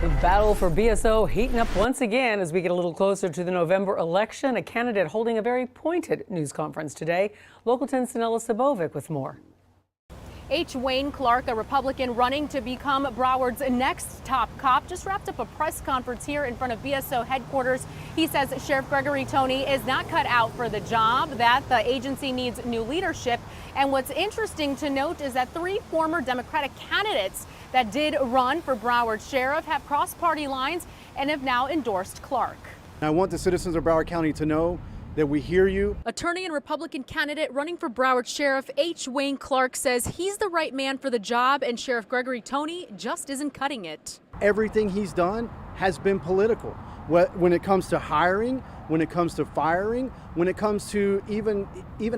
The battle for BSO heating up once again as we get a little closer to the November election. A candidate holding a very pointed news conference today. Local 10's Sanella Sabovic with more. H. Wayne Clark, a Republican running to become Broward's next top cop, just wrapped up a press conference here in front of BSO headquarters. He says Sheriff Gregory Tony is not cut out for the job, that the agency needs new leadership. And what's interesting to note is that 3 former Democratic candidates that did run for Broward Sheriff have crossed party lines and have now endorsed Clark. I want the citizens of Broward County to know that we hear you. Attorney and Republican candidate running for Broward Sheriff H. Wayne Clark says he's the right man for the job, and Sheriff Gregory Tony just isn't cutting it. Everything he's done has been political. When it comes to hiring, when it comes to firing, when it comes to even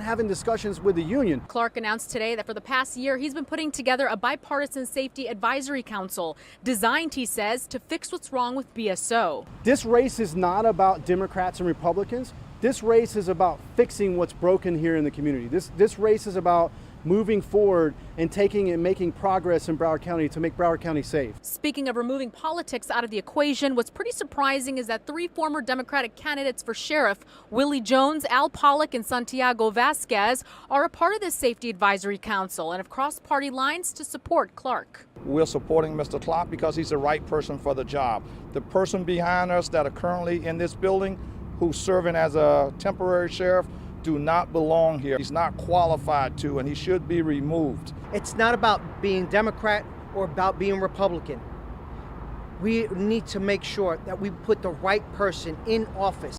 having discussions with the union. Clark announced today that for the past year, he's been putting together a bipartisan safety advisory council designed, he says, to fix what's wrong with BSO. This race is not about Democrats and Republicans. This race is about fixing what's broken here in the community. This race is about moving forward and taking and making progress in Broward County to make Broward County safe. Speaking of removing politics out of the equation, what's pretty surprising is that 3 former Democratic candidates for sheriff, Willie Jones, Al Pollack, and Santiago Vasquez, are a part of this Safety Advisory Council and have crossed party lines to support Clark. We're supporting Mr. Clark because he's the right person for the job. The person behind us that are currently in this building who's serving as a temporary sheriff do not belong here. He's not qualified to, and he should be removed. It's not about being Democrat or about being Republican. We need to make sure that we put the right person in office.